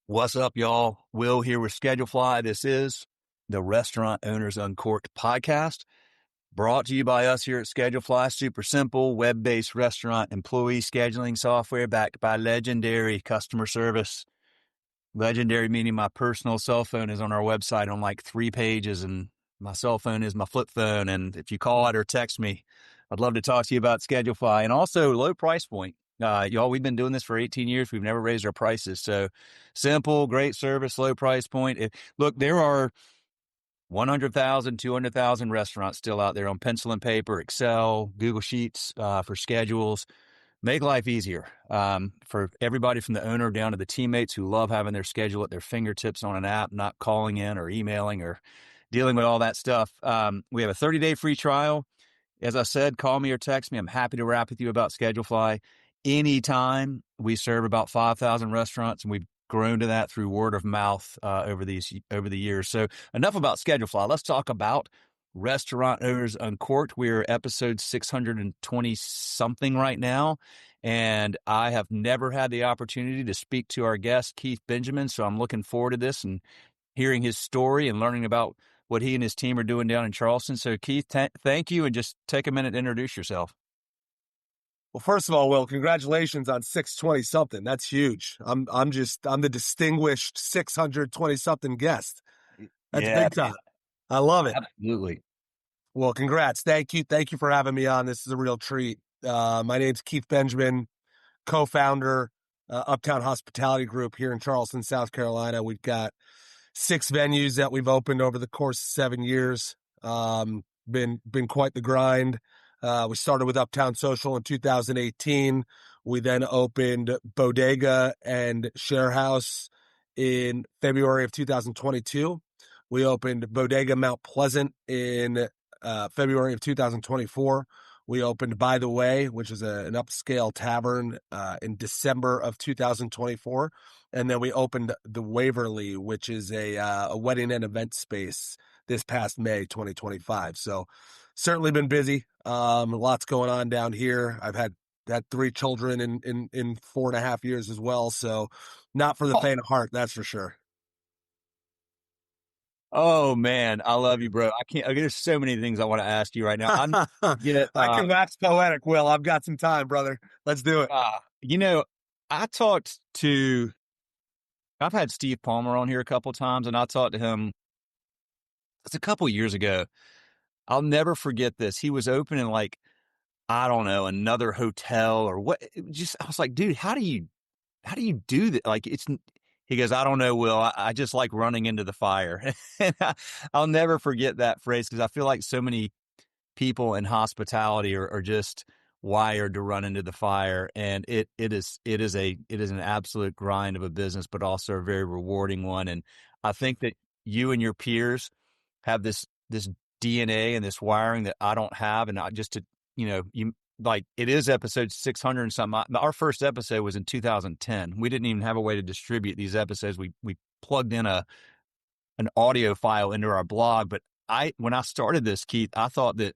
What's up, y'all? Will here with Schedulefly. This is the Restaurant Owners Uncorked podcast, brought to you by us here at Schedulefly. Super simple, web-based restaurant employee scheduling software backed by legendary customer service. Legendary meaning my personal cell phone is on our website on like 3 pages, and my cell phone is my flip phone. And if you call it or text me, I'd love to talk to you about Schedulefly. And also low price point. Y'all, we've been doing this for 18 years. We've never raised our prices. So simple, great service, low price point. Look, there are 100,000, 200,000 restaurants still out there on pencil and paper, Excel, Google Sheets for schedules. Make life easier for everybody from the owner down to the teammates who love having their schedule at their fingertips on an app, not calling in or emailing or dealing with all that stuff. We have a 30-day free trial. As I said, call me or text me. I'm happy to rap with you about Schedulefly anytime. We serve about 5,000 restaurants, and we've grown to that through word of mouth over the years. So enough about Schedulefly. Let's talk about Restaurant Owners Uncorked. We're episode 620 something right now, and I have never had the opportunity to speak to our guest, Keith Benjamin. So I'm looking forward to this and hearing his story and learning about what he and his team are doing down in Charleston. So Keith, thank you, and just take a minute to introduce yourself. Well, first of all, Will, congratulations on 620 something. That's huge. I'm the distinguished 620 something guest. That's big time. I love it. Absolutely. Well, congrats. Thank you. Thank you for having me on. This is a real treat. My name's Keith Benjamin, co-founder, Uptown Hospitality Group here in Charleston, South Carolina. We've got 6 venues that we've opened over the course of 7 years. Been quite the grind. We started with Uptown Social in 2018. We then opened Bodega and Share House in February of 2022. We opened Bodega Mount Pleasant in February of 2024. We opened By the Way, which is an upscale tavern, in December of 2024. And then we opened the Waverly, which is a wedding and event space this past May 2025. So certainly been busy. Lots going on down here. I've had 3 children in 4.5 years as well. So not for the faint of heart, that's for sure. Oh man, I love you, bro. I can't. There's so many things I want to ask you right now. I can wax poetic, Will. I've got some time, brother. Let's do it. I talked to. I've had Steve Palmer on here a couple of times, and I talked to him. It's a couple of years ago. I'll never forget this. He was opening like, I don't know, another hotel or what. I was like, dude, how do you do that? Like, he goes, I don't know, Will. I just like running into the fire. And I'll never forget that phrase because I feel like so many people in hospitality are just wired to run into the fire. And it is an absolute grind of a business, but also a very rewarding one. And I think that you and your peers have this DNA and this wiring that I don't have. And I just to, like it is episode 600 and something. Our first episode was in 2010. We didn't even have a way to distribute these episodes. We plugged in an audio file into our blog. But when I started this, Keith, I thought that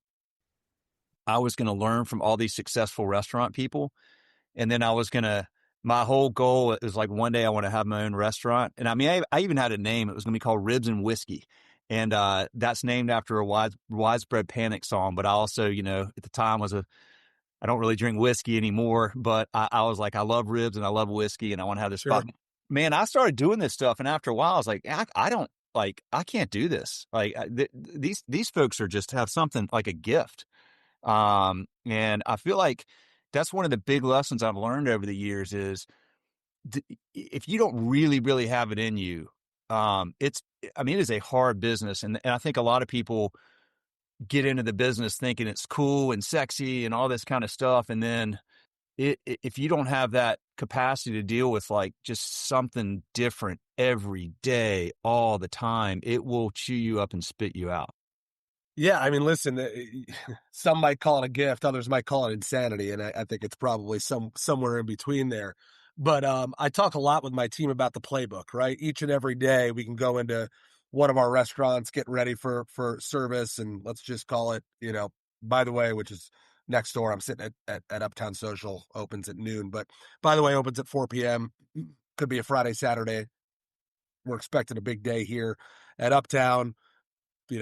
I was going to learn from all these successful restaurant people. And then my whole goal is like one day I want to have my own restaurant. And I mean, I even had a name. It was going to be called Ribs and Whiskey. And that's named after a Widespread Panic song. But I also, at the time I don't really drink whiskey anymore, but I was like, I love ribs and I love whiskey and I want to have this spot. Man, I started doing this stuff. And after a while, I was like, I can't do this. Like these folks just have something like a gift. And I feel like that's one of the big lessons I've learned over the years is if you don't really, really have it in you, it is a hard business. And I think a lot of people get into the business thinking it's cool and sexy and all this kind of stuff. And then if you don't have that capacity to deal with like just something different every day, all the time, it will chew you up and spit you out. Yeah. I mean, listen, some might call it a gift. Others might call it insanity. And I think it's probably somewhere in between there. But I talk a lot with my team about the playbook, right? Each and every day we can go into one of our restaurants, get ready for service. And let's just call it, By the Way, which is next door. I'm sitting at Uptown Social, opens at noon, but By the Way opens at 4 p.m. Could be a Friday, Saturday. we're expecting a big day here at Uptown.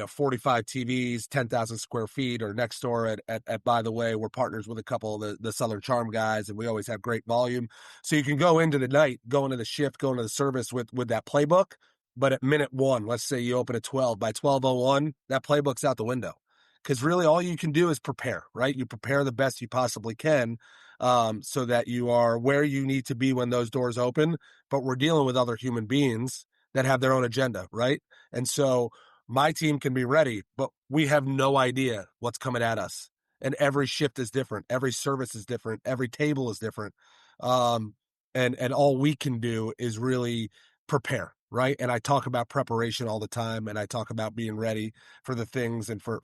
45 TVs, 10,000 square feet, or next door at by the way, we're partners with a couple of the Southern Charm guys, and we always have great volume. So you can go into the night, go into the shift, go into the service with that playbook. But at minute one, let's say you open at 12, by 12:01, that playbook's out the window. Because really all you can do is prepare, right? You prepare the best you possibly can, so that you are where you need to be when those doors open. But we're dealing with other human beings that have their own agenda, right? And so my team can be ready, but we have no idea what's coming at us. And every shift is different. Every service is different. Every table is different. Um, and all we can do is really prepare, right? And I talk about preparation all the time, and I talk about being ready for the things and for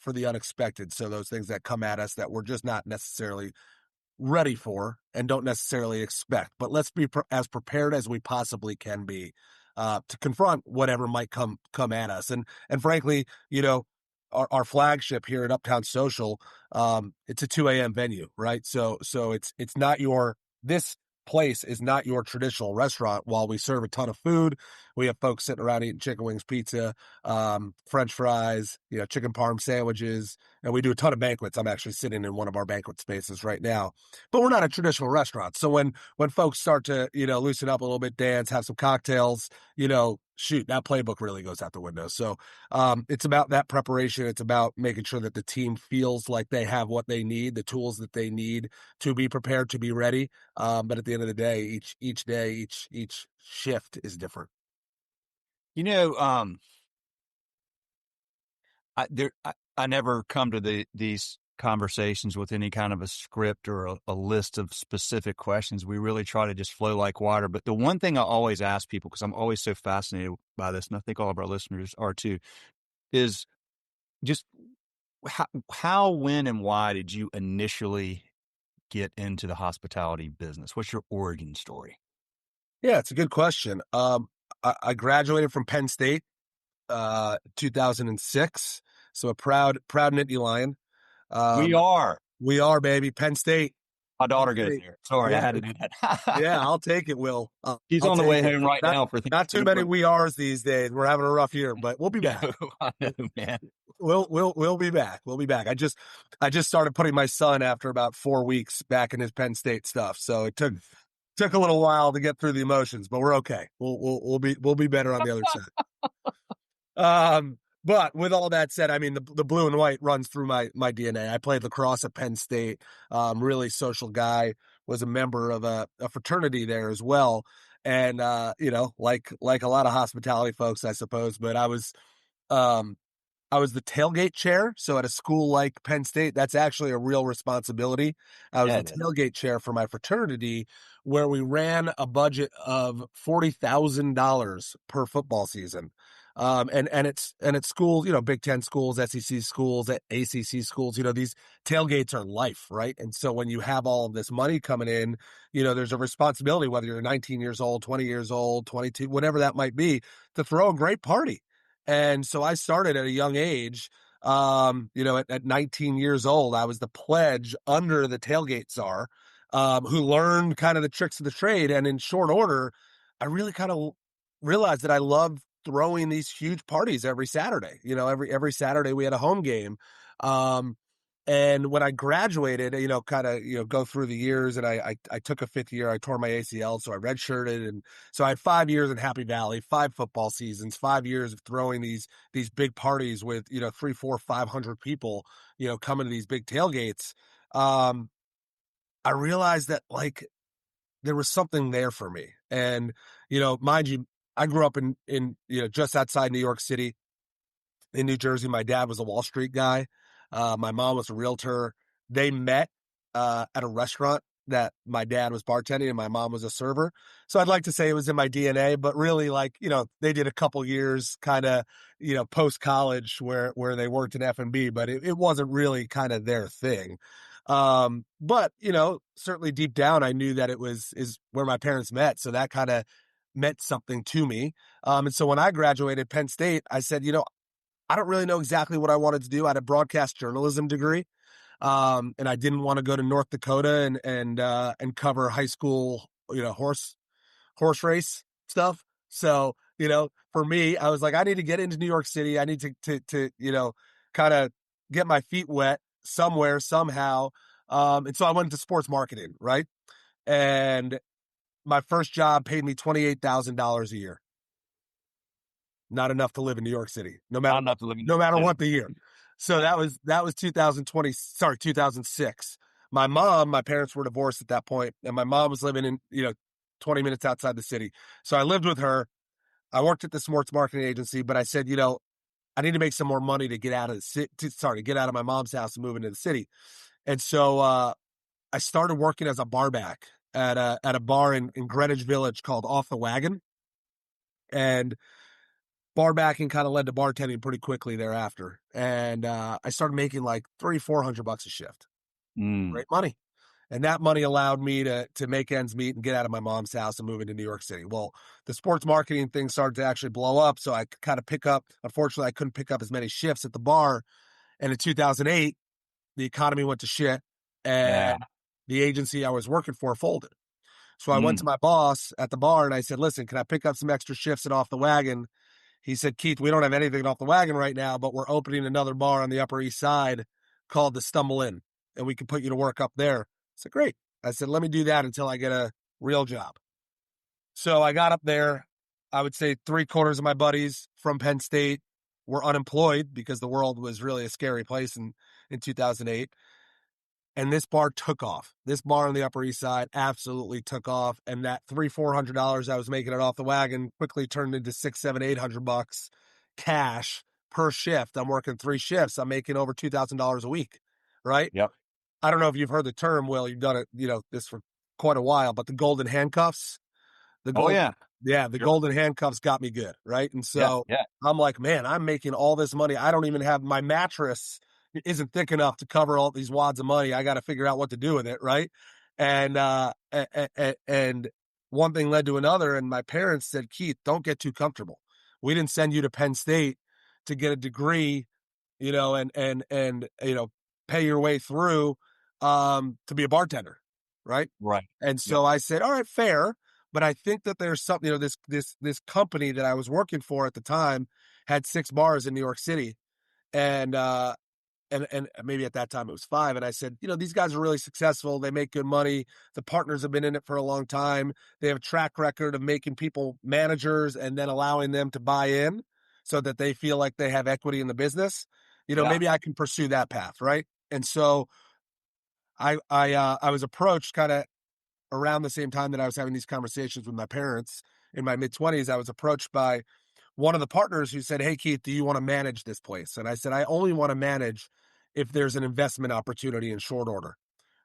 the unexpected. So those things that come at us that we're just not necessarily ready for and don't necessarily expect. But let's be as prepared as we possibly can be, to confront whatever might come at us. And frankly, our flagship here at Uptown Social, it's a 2 a.m. venue, right? So it's not this place is not your traditional restaurant. While we serve a ton of food, we have folks sitting around eating chicken wings, pizza, French fries, chicken parm sandwiches, and we do a ton of banquets. I'm actually sitting in one of our banquet spaces right now, but we're not a traditional restaurant. So when folks start to, loosen up a little bit, dance, have some cocktails, shoot, that playbook really goes out the window. So, it's about that preparation. It's about making sure that the team feels like they have what they need, the tools that they need to be prepared, to be ready. But at the end of the day, each day, each shift is different. You know, I never come to these conversations with any kind of a script or a list of specific questions. We really try to just flow like water. But the one thing I always ask people, because I'm always so fascinated by this, and I think all of our listeners are too, is just how, when, and why did you initially get into the hospitality business? What's your origin story? Yeah, it's a good question. I graduated from Penn State, 2006. So a proud Nittany Lion. We Um, are. we are, baby, Penn State. My Penn daughter goes State. there. Sorry, I Yeah, had to do yeah, that. I'll take it, Will. She's I'll on the take way it. home right Not now for not too Thanksgiving many break. we are's these days. We're having a rough year, but we'll be Yeah, back. I know, man. We'll be back. We'll be back. I just started putting my son after about 4 weeks back in his Penn State stuff. So it took a little while to get through the emotions, but we're okay. We'll be better on the other side. But with all that said, I mean, the blue and white runs through my DNA. I played lacrosse at Penn State. Really social guy. Was a member of a fraternity there as well. And like a lot of hospitality folks, I suppose. But um, I was the tailgate chair. So at a school like Penn State, that's actually a real responsibility. I was Yeah, the it is. tailgate chair for my fraternity, where we ran a budget of $40,000 per football season. And it's schools, Big Ten schools, SEC schools, ACC schools, these tailgates are life, right? And so when you have all of this money coming in, there's a responsibility, whether you're 19 years old, 20 years old, 22, whatever that might be, to throw a great party. And so I started at a young age. At 19 years old, I was the pledge under the tailgate czar, who learned kind of the tricks of the trade. And in short order, I really kind of realized that I love throwing these huge parties every Saturday. Every Saturday we had a home game. And when I graduated, go through the years, and I took a fifth year. I tore my ACL, so I redshirted, and so I had 5 years in Happy Valley, 5 football seasons, 5 years of throwing these big parties with 3, 4, 500 people, coming to these big tailgates. I realized that there was something there for me, and mind you, I grew up in just outside New York City, in New Jersey. My dad was a Wall Street guy. My mom was a realtor. They met at a restaurant that my dad was bartending and my mom was a server. So I'd like to say it was in my DNA, but really, they did a couple years kind of, post college where they worked in F&B, but it wasn't really kind of their thing. But certainly deep down, I knew that is where my parents met. So that kind of meant something to me. And so when I graduated Penn State, I said, I don't really know exactly what I wanted to do. I had a broadcast journalism degree. And I didn't want to go to North Dakota and cover high school, horse race stuff. So For me, I was like, I need to get into New York City. I need to kind of get my feet wet somewhere, somehow. And so I went into sports marketing, right? And my first job paid me $28,000 a year. Not enough to live in New York City, no matter Not what, enough to live in no matter City. what the year. So that was 2020, sorry, 2006. My parents were divorced at that point, and my mom was living in, 20 minutes outside the city. So I lived with her. I worked at the sports marketing agency, but I said, I need to make some more money to get out of the city, to get out of my mom's house and move into the city. And so I started working as a bar back at a bar in Greenwich Village called Off the Wagon. And bar backing kind of led to bartending pretty quickly thereafter. And I started making like $300-400 a shift. Mm. Great money. And that money allowed me to make ends meet and get out of my mom's house and move into New York City. Well, the sports marketing thing started to actually blow up. So I could kind of pick up, unfortunately, I couldn't pick up as many shifts at the bar. And in 2008, the economy went to shit Yeah. and the agency I was working for folded. So I went to Mm. my boss at the bar and I said, listen, can I pick up some extra shifts at Off the Wagon? He said, Keith, we don't have anything Off the Wagon right now, but we're opening another bar on the Upper East Side called the Stumble Inn, and we can put you to work up there. I said, great. I said, let me do that until I get a real job. So I got up there. I would say 3/4 of my buddies from Penn State were unemployed because the world was really a scary place in 2008. And this bar took off. This bar on the Upper East Side absolutely took off. And that $300-400 I was making it Off the Wagon quickly turned into $600-800 cash per shift. I'm working 3 shifts. I'm making over $2,000 a week. Right. Yep. I don't know if you've heard the term, Will. You've done it, this for quite a while, but the golden handcuffs. The Oh gold, yeah. yeah, the Sure. golden handcuffs got me good, right? And Yeah. so Yeah. I'm like, man, I'm making all this money. I don't even have my mattress isn't thick enough to cover all these wads of money. I got to figure out what to do with it, right? And and one thing led to another, and my parents said, Keith, don't get too comfortable. We didn't send you to Penn State to get a degree, and pay your way through to be a bartender, right? Right. And Yep. so I said, all right, fair. But I think that there's something, this company that I was working for at the time had 6 bars in New York City. And and maybe at that time it was 5. And I said, these guys are really successful. They make good money. The partners have been in it for a long time. They have a track record of making people managers and then allowing them to buy in so that they feel like they have equity in the business. Yeah. Maybe I can pursue that path, right? And so I was approached kind of around the same time that I was having these conversations with my parents in my mid-20s. I was approached by one of the partners who said, hey, Keith, do you want to manage this place? And I said, I only want to manage if there's an investment opportunity in short order.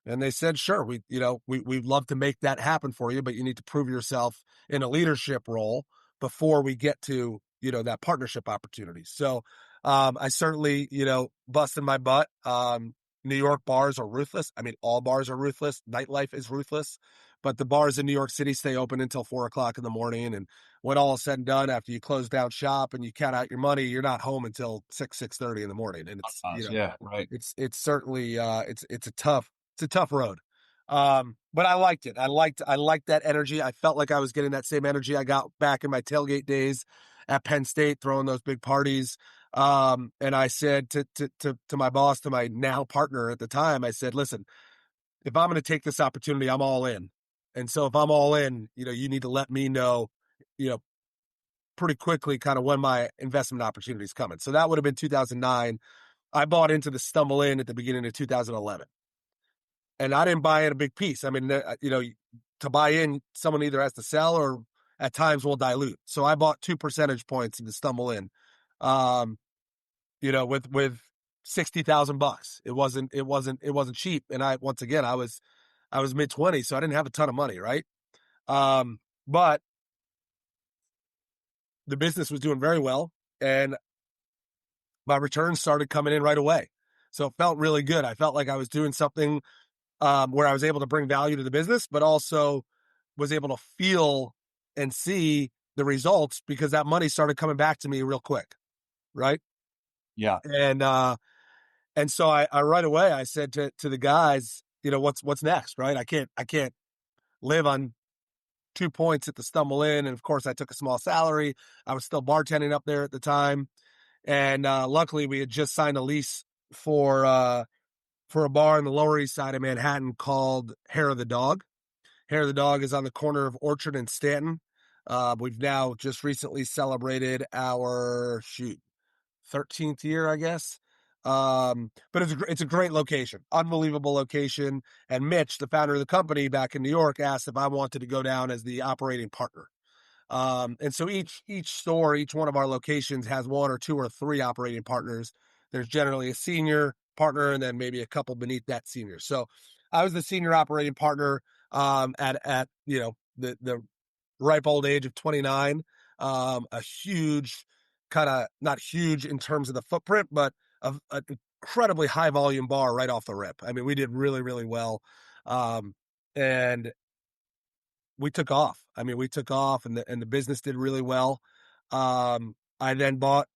And they said, sure, we'd love to make that happen for you, but you need to prove yourself in a leadership role before we get to, that partnership opportunity. So, I certainly, busted my butt. New York bars are ruthless. I mean, all bars are ruthless. Nightlife is ruthless, but the bars in New York City stay open until 4 o'clock in the morning. And when all is said and done, after you close down shop and you count out your money, you're not home until 6:30 in the morning. And Yeah. Right. it's certainly, it's a tough road. But I liked it. I liked that energy. I felt like I was getting that same energy I got back in my tailgate days at Penn State, throwing those big parties. And I said to my boss, to my now partner at the time, I said, listen, if I'm going to take this opportunity, I'm all in. And so if I'm all in, you need to let me know, you know, pretty quickly kind of when my investment opportunity is coming. So that would have been 2009. I bought into the Stumble In at the beginning of 2011. And I didn't buy in a big piece. I mean, to buy in, someone either has to sell or at times will dilute. So I bought 2 percentage points to Stumble In, um, with $60,000. It wasn't cheap. And once again, I was mid-20s, so I didn't have a ton of money, right? But the business was doing very well, and my returns started coming in right away. So it felt really good. I felt like I was doing something where I was able to bring value to the business, but also was able to feel and see the results because that money started coming back to me real quick, right? Yeah. And so I right away I said to the guys, what's next, right? I can't live on 2 points at the Stumble Inn. And of course, I took a small salary. I was still bartending up there at the time. And luckily, we had just signed a lease for a bar in the Lower East Side of Manhattan called Hair of the Dog. Hair of the Dog is on the corner of Orchard and Stanton. We've now just recently celebrated our 13th year, I guess. But it's a great location, unbelievable location. And Mitch, the founder of the company back in New York, asked if I wanted to go down as the operating partner. And so each store, each one of our locations has one or two or three operating partners. There's generally a senior partner and then maybe a couple beneath that senior. So I was the senior operating partner at the ripe old age of 29. A huge, kind of not huge in terms of the footprint, but an incredibly high volume bar right off the rip. I mean, we did really, really well. And we took off. I mean, we took off and the business did really well. I then bought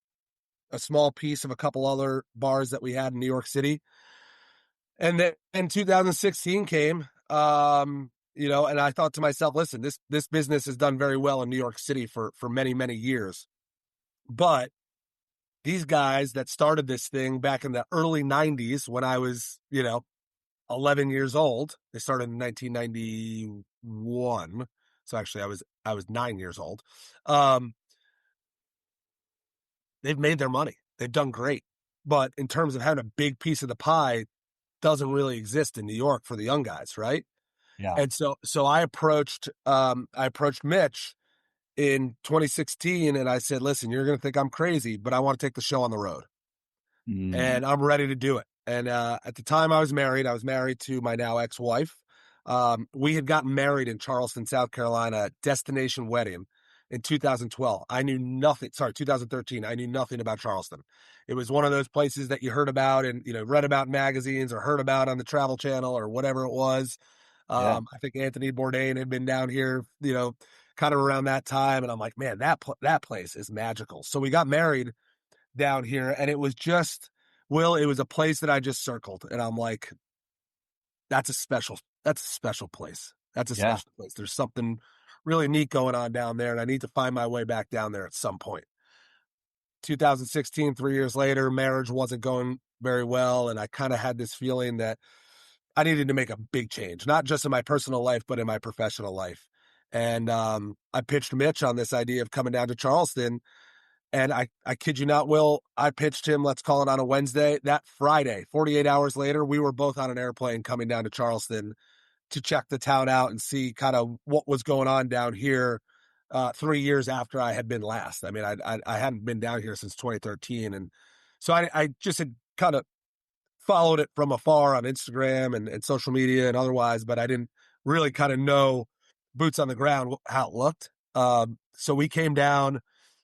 a small piece of a couple other bars that we had in New York City. And then in 2016 came, and I thought to myself, listen, this business has done very well in New York City for many, many years. But these guys that started this thing back in the early 90s when I was, 11 years old, they started in 1991. So actually I was 9 years old. They've made their money. They've done great. But in terms of having a big piece of the pie, doesn't really exist in New York for the young guys, right? Yeah. And so I approached Mitch in 2016 and I said, listen, you're going to think I'm crazy, but I want to take the show on the road. Mm. And I'm ready to do it. And at the time I was married to my now ex-wife. We had gotten married in Charleston, South Carolina, destination wedding in 2012. 2013. I knew nothing about Charleston. It was one of those places that you heard about and, read about in magazines or heard about on the Travel Channel or whatever it was. Yeah. I think Anthony Bourdain had been down here, kind of around that time. And I'm like, man, that place is magical. So we got married down here and it was just, it was a place that I just circled. And I'm like, that's a special place. That's a Yeah. special place. There's something really neat going on down there. And I need to find my way back down there at some point. 2016, 3 years later, marriage wasn't going very well. And I kind of had this feeling that I needed to make a big change, not just in my personal life, but in my professional life. And I pitched Mitch on this idea of coming down to Charleston. And I kid you not, Will, I pitched him, let's call it on a Wednesday. That Friday, 48 hours later, we were both on an airplane coming down to Charleston to check the town out and see kind of what was going on down here 3 years after I had been last. I mean, I hadn't been down here since 2013. And so I just had kind of followed it from afar on Instagram and social media and otherwise, but I didn't really kind of know boots on the ground how it looked. So we came down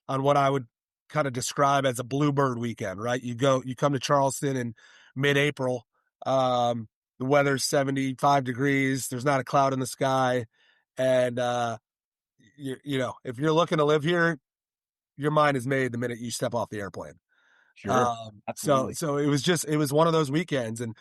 on what I would kind of describe as a bluebird weekend, right? You come to Charleston in mid-April. The weather's 75 degrees. There's not a cloud in the sky. And, if you're looking to live here, your mind is made the minute you step off the airplane. Sure. So Absolutely. it was one of those weekends and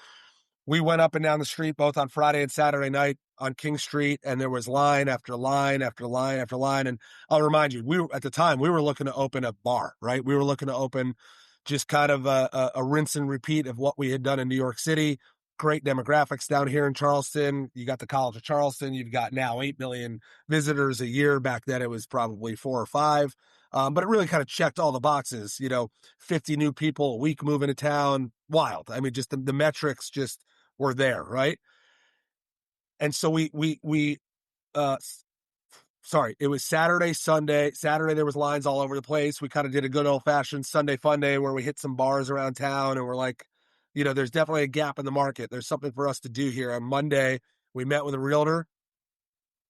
we went up and down the street both on Friday and Saturday night on King Street, and there was line after line after line after line. And I'll remind you, at the time we were looking to open a bar, right? We were looking to open just kind of a rinse and repeat of what we had done in New York City. Great demographics down here in Charleston. You got the College of Charleston. You've got now 8 million visitors a year. Back then it was probably 4 or 5. But it really kind of checked all the boxes, 50 new people a week moving to town. Wild. I mean, just the metrics just were there, right? And so it was Saturday, Sunday. Saturday, there was lines all over the place. We kind of did a good old fashioned Sunday fun day where we hit some bars around town and we're like, there's definitely a gap in the market. There's something for us to do here. On Monday, we met with a realtor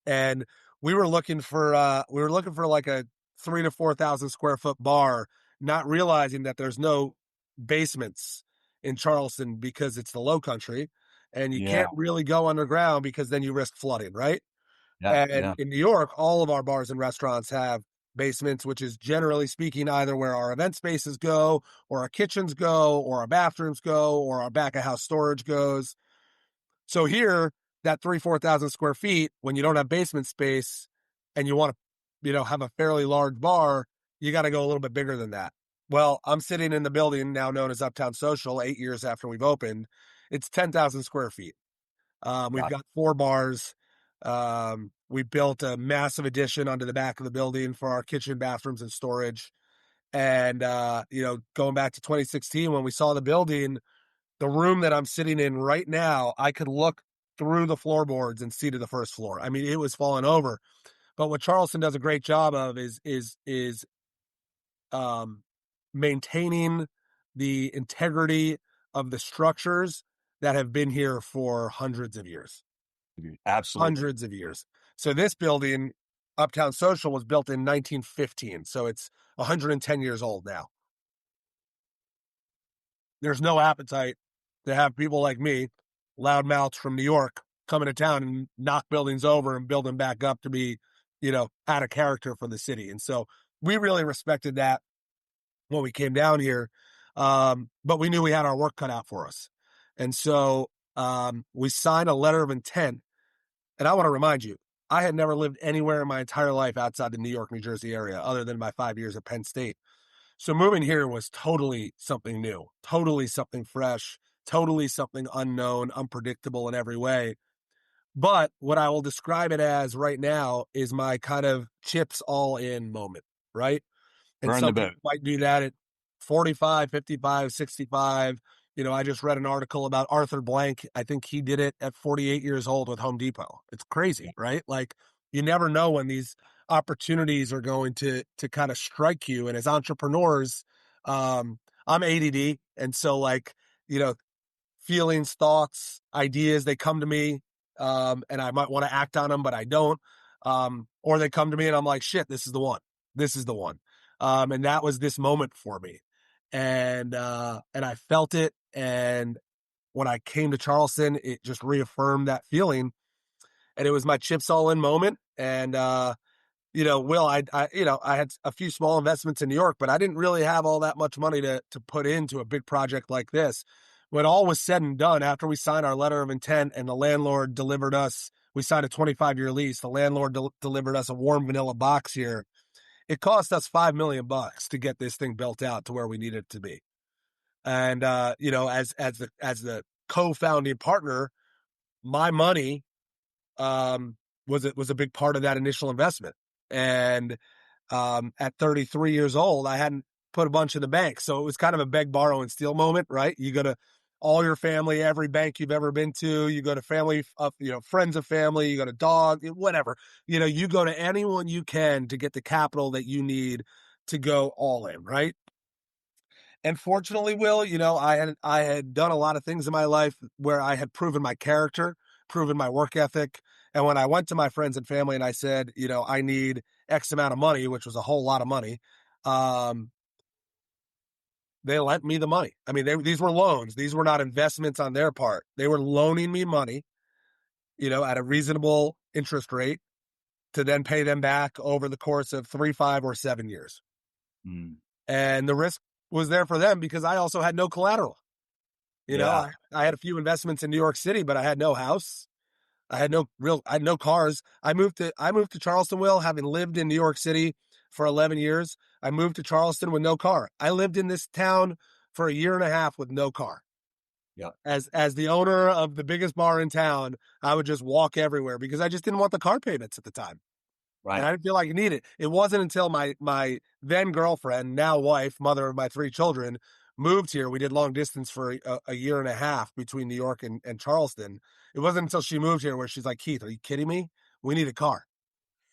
and we were looking for like a 3,000 to 4,000 square foot bar, not realizing that there's no basements in Charleston because it's the low country and you Yeah. can't really go underground because then you risk flooding, right? Yeah. And Yeah. in New York, all of our bars and restaurants have basements, which is generally speaking either where our event spaces go, or our kitchens go, or our bathrooms go, or our back of house storage goes. So here, that 4,000 square feet, when you don't have basement space, and you want to, have a fairly large bar, you got to go a little bit bigger than that. Well, I'm sitting in the building now known as Uptown Social 8 years after we've opened. It's 10,000 square feet. We've Got got 4 bars. We built a massive addition onto the back of the building for our kitchen, bathrooms, and storage. And, going back to 2016, when we saw the building, the room that I'm sitting in right now, I could look through the floorboards and see to the first floor. I mean, it was falling over. But what Charleston does a great job of is um, maintaining the integrity of the structures that have been here for hundreds of years. absolutely. Hundreds of years. So this building, Uptown Social, was built in 1915. So it's 110 years old now. There's no appetite to have people like me, loudmouths from New York, come into town and knock buildings over and build them back up to be, out of character for the city. And so we really respected that when we came down here. But we knew we had our work cut out for us. And so we signed a letter of intent. And I want to remind you, I had never lived anywhere in my entire life outside the New York, New Jersey area, other than my 5 years at Penn State. So moving here was totally something new, totally something fresh, totally something unknown, unpredictable in every way. But what I will describe it as right now is my kind of chips all in moment, right? And Burn the some boat. people might do that at 45, 55, 65. I just read an article about Arthur Blank. I think he did it at 48 years old with Home Depot. It's crazy, right? Like, you never know when these opportunities are going to kind of strike you. And as entrepreneurs, I'm ADD. And so, like, you know, feelings, thoughts, ideas, they come to me, and I might want to act on them, but I don't. Or they come to me and I'm like, shit, this is the one. This is the one. And that was this moment for me. And I felt it. And when I came to Charleston, it just reaffirmed that feeling. And it was my chips all in moment. And, Will, I had a few small investments in New York, but I didn't really have all that much money to put into a big project like this. When all was said and done, after we signed our letter of intent and the landlord delivered us, we signed a 25-year lease. The landlord delivered us a warm vanilla box here. It cost us $5 million to get this thing built out to where we needed it to be. And as the co-founding partner, my money was a big part of that initial investment. And at 33 years old, I hadn't put a bunch in the bank. So it was kind of a beg, borrow, and steal moment, right? You go to all your family, every bank you've ever been to, you go to family, friends of family, you go to dog, whatever. You go to anyone you can to get the capital that you need to go all in, right? And fortunately, Will, I had done a lot of things in my life where I had proven my character, proven my work ethic. And when I went to my friends and family and I said, I need X amount of money, which was a whole lot of money, um, they lent me the money. I mean, these were loans. These were not investments on their part. They were loaning me money, at a reasonable interest rate to then pay them back over the course of 3, 5, or 7 years. Mm. And the risk was there for them because I also had no collateral. Yeah. I had a few investments in New York City, but I had no house. I had no cars. I moved to Charleston, Will, having lived in New York City for 11 years. I moved to Charleston with no car. I lived in this town for a year and a half with no car. Yeah. As the owner of the biggest bar in town, I would just walk everywhere because I just didn't want the car payments at the time. And Right. I didn't feel like I needed it. It wasn't until my then girlfriend, now wife, mother of my 3 children, moved here. We did long distance for a year and a half between New York and Charleston. It wasn't until she moved here where she's like, Keith, are you kidding me? We need a car.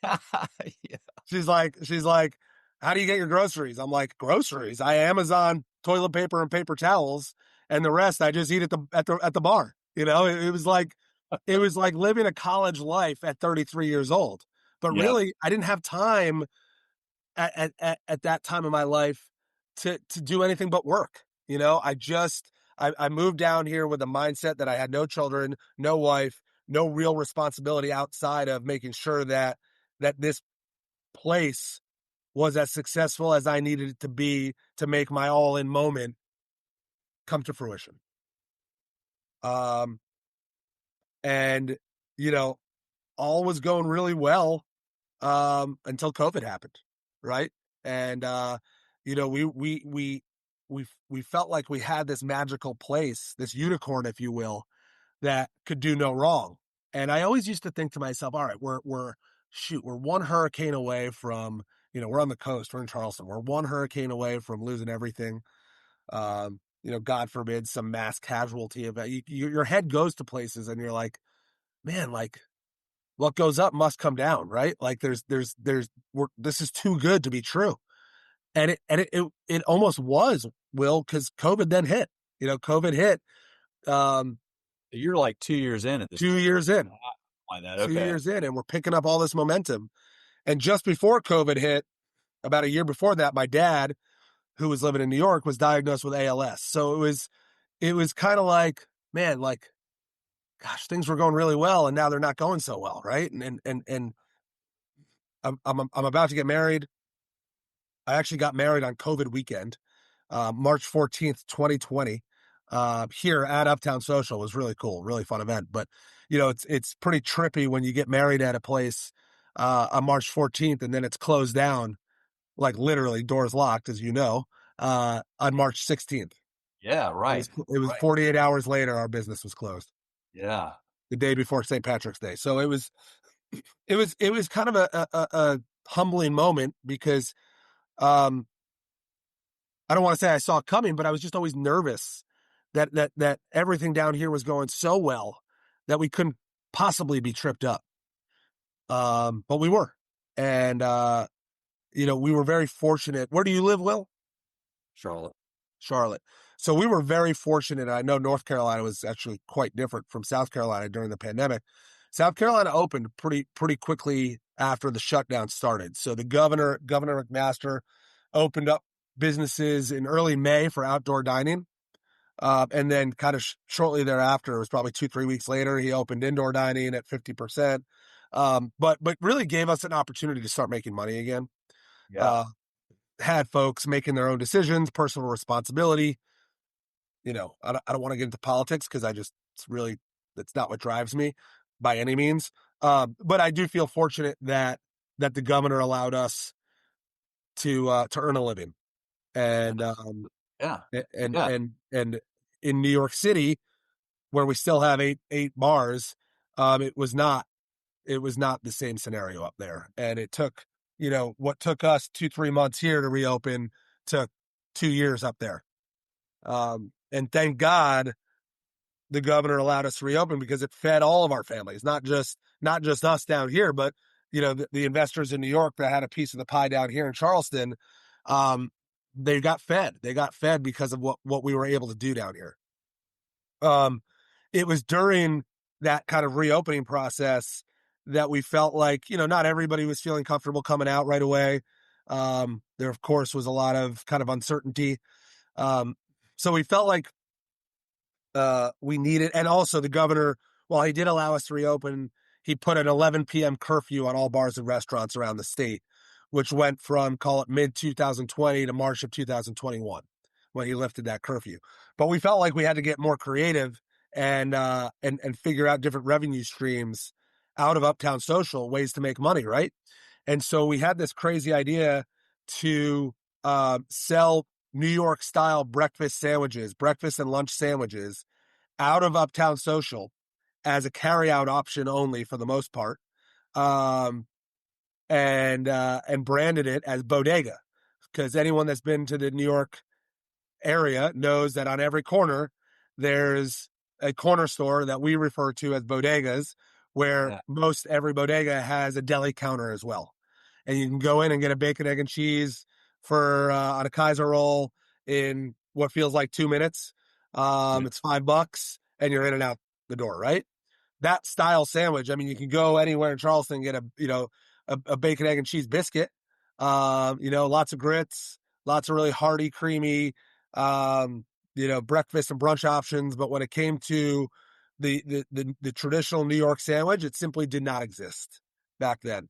Yeah. She's like, how do you get your groceries? I'm like, groceries? I Amazon toilet paper and paper towels, and the rest I just eat at the bar. It was like living a college life at 33 years old. But Yeah. really, I didn't have time at that time of my life to do anything but work. I moved down here with a mindset that I had no children, no wife, no real responsibility outside of making sure that this place was as successful as I needed it to be to make my all in moment come to fruition. Um, and, you know, all was going really well until COVID happened, right? And you know, we felt like we had this magical place, this unicorn, if you will, that could do no wrong. And I always used to think to myself, all right, we're one hurricane away from, you know, we're on the coast, we're in Charleston, we're one hurricane away from losing everything. You know, God forbid some mass casualty event. Your head goes to places, and you're like, man, like what goes up must come down, right? Like this is too good to be true. And it almost was, Will, because COVID then hit. You know, COVID hit. Um, You're like 2 years in at this two point. years in, Like that. two Okay. years in, and we're picking up all this momentum. And just before COVID hit, about a year before that, my dad, who was living in New York, was diagnosed with ALS. So it was kind of like, man, like, gosh, things were going really well, and now they're not going so well, right? And I'm about to get married. I actually got married on COVID weekend, March 14th, 2020, here at Uptown Social. It was really cool, really fun event. But you know, it's pretty trippy when you get married at a place on March 14th and then it's closed down, like literally doors locked, as you know, on March 16th. Yeah. It Right. was it was 48 hours later, our business was closed. Yeah. The day before St. Patrick's Day. So it was kind of a humbling moment because um I don't want to say I saw it coming, but I was just always nervous that everything down here was going so well that we couldn't possibly be tripped up. But we were. And you know, we were very fortunate. Where do you live, Will? Charlotte. Charlotte. So we were very fortunate. I know North Carolina was actually quite different from South Carolina during the pandemic. South Carolina opened pretty quickly after the shutdown started. So the Governor McMaster, opened up businesses in early May for outdoor dining. And then kind of shortly thereafter, it was probably 2-3 weeks later, he opened indoor dining at 50%. But really gave us an opportunity to start making money again. Yeah. Uh, had folks making their own decisions, personal responsibility. You know, I don't want to get into politics because that's not what drives me by any means. But I do feel fortunate that the governor allowed us to earn a living. And Yeah. and Yeah. and and in New York City, where we still have eight bars, it was not the same scenario up there. And it took, you know, what took us 2-3 months here to reopen took 2 years up there. And thank God the governor allowed us to reopen because it fed all of our families, not just us down here, but you know, the investors in New York that had a piece of the pie down here in Charleston. Um, they got fed. They got fed because of what we were able to do down here. Um, it was during that kind of reopening process that we felt like, you know, not everybody was feeling comfortable coming out right away. There, of course, was a lot of kind of uncertainty. Um, so we felt like we needed, and also the governor, while he did allow us to reopen, he put an 11 p.m. curfew on all bars and restaurants around the state, which went from, call it, mid 2020 to March of 2021 when he lifted that curfew. But we felt like we had to get more creative and figure out different revenue streams out of Uptown Social, ways to make money, right? And so we had this crazy idea to sell New York style breakfast and lunch sandwiches out of Uptown Social as a carryout option only for the most part. Um, and branded it as Bodega, because anyone that's been to the New York area knows that on every corner there's a corner store that we refer to as bodegas, where Yeah. most every bodega has a deli counter as well. And you can go in and get a bacon, egg, and cheese for on a Kaiser roll in what feels like 2 minutes. Yeah. It's $5 and you're in and out the door, right? That style sandwich. I mean, you can go anywhere in Charleston and get a bacon, egg, and cheese biscuit. You know, lots of grits, lots of really hearty, creamy, breakfast and brunch options. But when it came to the traditional New York sandwich, it simply did not exist back then.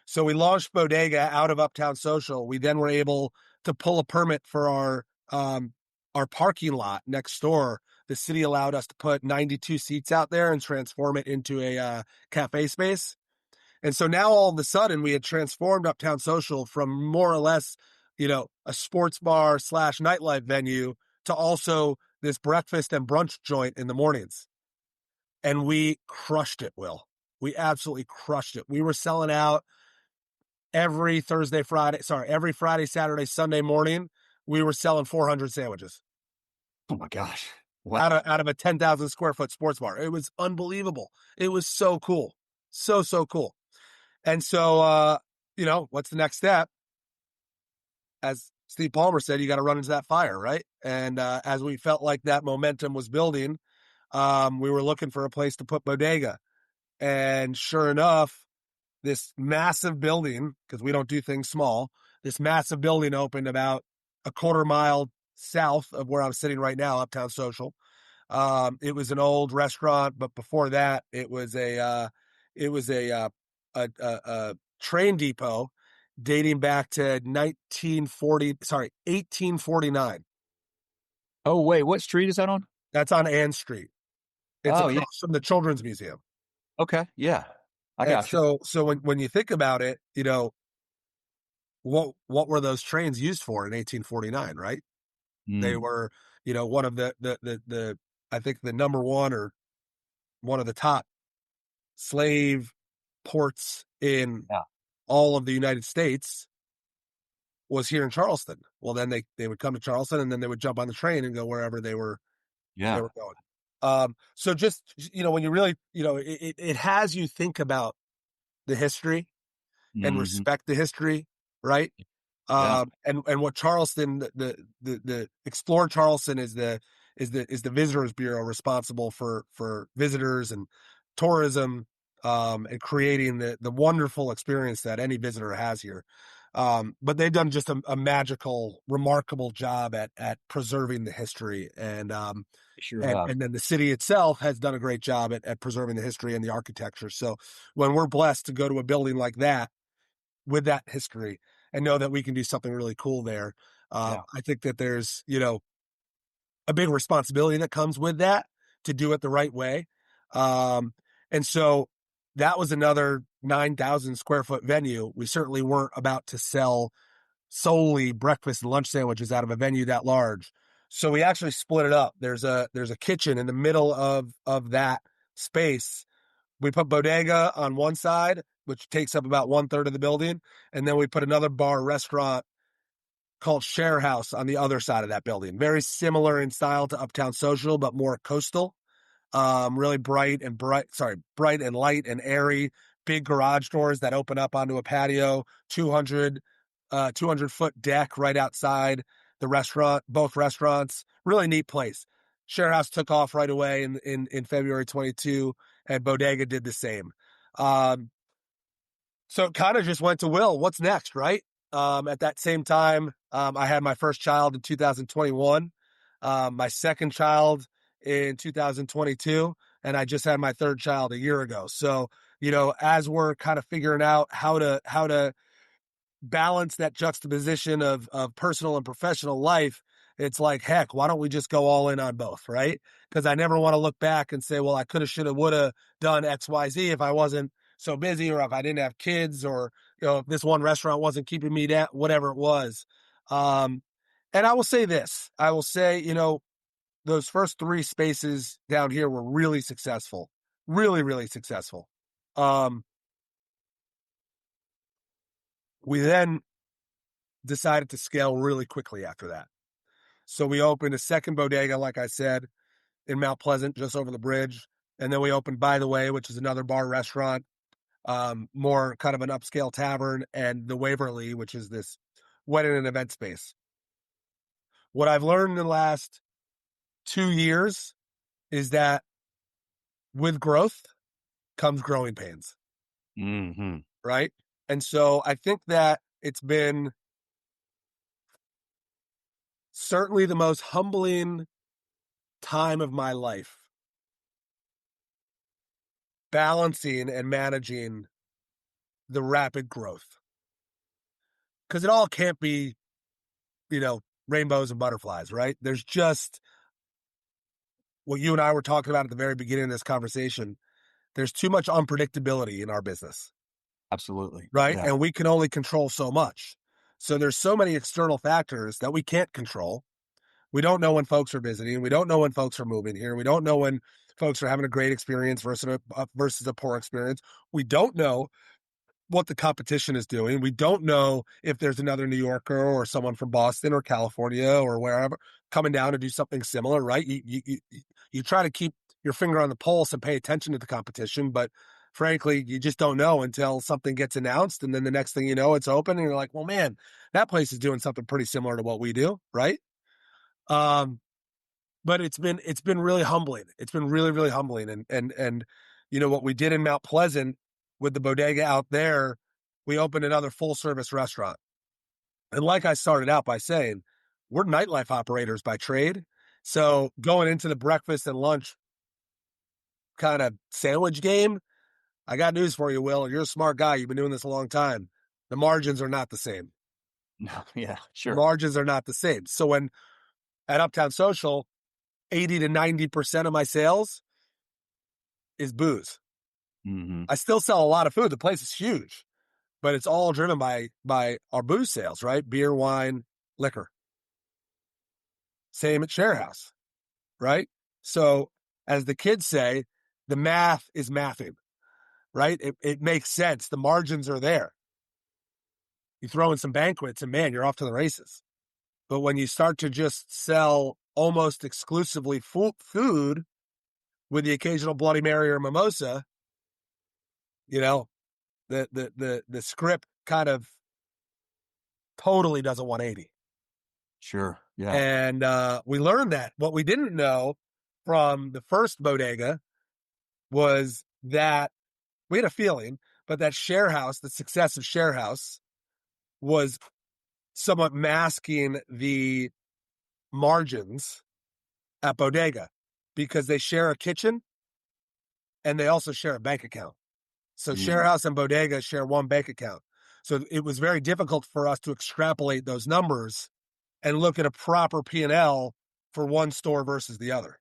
So we launched Bodega out of Uptown Social. We then were able to pull a permit for our parking lot next door. The city allowed us to put 92 seats out there and transform it into a cafe space. And so now all of a sudden we had transformed Uptown Social from more or less, a sports bar slash nightlife venue to also this breakfast and brunch joint in the mornings. And we crushed it, Will. We absolutely crushed it. We were selling out every every Friday, Saturday, Sunday morning. We were selling 400 sandwiches Oh my gosh. Wow. out of a 10,000 square foot sports bar. It was unbelievable. It was so cool. So cool. And so, what's the next step? As Steve Palmer said, you got to run into that fire, right? And as we felt like that momentum was building, we were looking for a place to put Bodega. And sure enough, this massive building, because we don't do things small, this massive building opened about a quarter mile south of where I'm sitting right now, Uptown Social. It was an old restaurant, but before that, it was a train depot dating back to 1849. Oh, wait, what street is that on? That's on Ann Street. It's Oh, yeah. across from the Children's Museum. Okay. Yeah. I And got you. so when you think about it, what were those trains used for in 1849, right? They Mm, were, one of the I think the number one or one of the top slave ports in yeah. all of the United States was here in Charleston. Well, then they would come to Charleston and then they would jump on the train and go wherever they Yeah. were going. So just, when you really, it has you think about the history and Hmm. respect the history, right? Yeah. And what Charleston, the Explore Charleston is the Visitors Bureau responsible for visitors and tourism, and creating the wonderful experience that any visitor has here. But they've done just a magical, remarkable job at preserving the history, Sure and then the city itself has done a great job at preserving the history and the architecture. So when we're blessed to go to a building like that with that history and know that we can do something really cool there, Yeah. I think that there's, a big responsibility that comes with that to do it the right way. Um, and so that was another 9,000 square foot venue. We certainly weren't about to sell solely breakfast and lunch sandwiches out of a venue that large. So we actually split it up. There's a kitchen in the middle of that space. We put Bodega on one side, which takes up about 1/3 of the building, and then we put another bar restaurant called Share House on the other side of that building. Very similar in style to Uptown Social, but more coastal. Really bright and light and airy. Big garage doors that open up onto a patio. 200 foot deck right outside the restaurant. Both restaurants, really neat place. Share House took off right away in February 22, and Bodega did the same. Um, so it kind of just went to Will. What's next, right? At that same time, I had my first child in 2021, my second child in 2022, and I just had my third child a year ago. So, as we're kind of figuring out how to balance that juxtaposition of personal and professional life, it's like, heck, why don't we just go all in on both, right? Because I never want to look back and say, well, I coulda, shoulda, woulda done XYZ if I wasn't so busy, or if I didn't have kids, or if this one restaurant wasn't keeping me down, whatever it was. And I will say this: I will say, those first three spaces down here were really successful, really, really successful. Um, we then decided to scale really quickly after that. So we opened a second bodega, like I said, in Mount Pleasant, just over the bridge. And then we opened By the Way, which is another bar restaurant, more kind of an upscale tavern, and the Waverly, which is this wedding and event space. What I've learned in the last 2 years is that with growth comes growing pains, Hmm. right? And so I think that it's been certainly the most humbling time of my life, balancing and managing the rapid growth. Because it all can't be, rainbows and butterflies, right? There's just what you and I were talking about at the very beginning of this conversation. There's too much unpredictability in our business. Absolutely. right? Yeah. And we can only control so much. So there's so many external factors that we can't control. We don't know when folks are visiting. We don't know when folks are moving here. We don't know when folks are having a great experience versus a poor experience. We don't know what the competition is doing. We don't know if there's another New Yorker or someone from Boston or California or wherever coming down to do something similar, right? You try to keep your finger on the pulse and pay attention to the competition, but frankly, you just don't know until something gets announced, and then the next thing you know, it's open, and you're like, well, man, that place is doing something pretty similar to what we do, right? Um, but it's been really humbling. It's been really, really humbling. And what we did in Mount Pleasant with the bodega out there, we opened another full service restaurant. And like I started out by saying, we're nightlife operators by trade. So going into the breakfast and lunch kind of sandwich game, I got news for you, Will. You're a smart guy. You've been doing this a long time. The margins are not the same. No, yeah, The sure. margins are not the same. So when at Uptown Social, 80 to 90% of my sales is booze. Hmm. I still sell a lot of food. The place is huge, but it's all driven by our booze sales, right? Beer, wine, liquor. Same at Share House, right? So as the kids say, the math is mathing, right? It makes sense. The margins are there. You throw in some banquets and man, you're off to the races. But when you start to just sell almost exclusively food with the occasional Bloody Mary or mimosa, you know, the script kind of totally does a 180. Sure. Yeah. And we learned that. What we didn't know from the first bodega was that we had a feeling, but that Share House, the success of Share House, was somewhat masking the margins at Bodega because they share a kitchen and they also share a bank account. So Share Mm. House and Bodega share one bank account. So it was very difficult for us to extrapolate those numbers and look at a proper P&L for one store versus the other.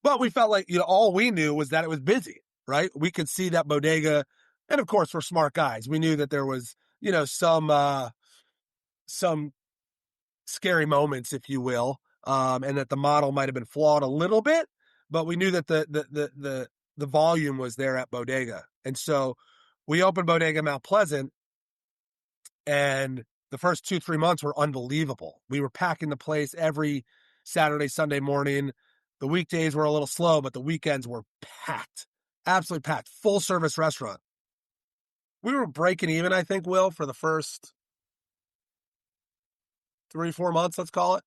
But we felt like, all we knew was that it was busy, right? We could see that Bodega, and of course, we're smart guys. We knew that there was, some scary moments, if you will, and that the model might have been flawed a little bit, but we knew that the volume was there at Bodega. And so we opened Bodega Mount Pleasant, and the first 2-3 months were unbelievable. We were packing the place every Saturday, Sunday morning. The weekdays were a little slow, but the weekends were packed, absolutely packed, full service restaurant. We were breaking even, I think, Will, for the first 3-4 months, let's call it.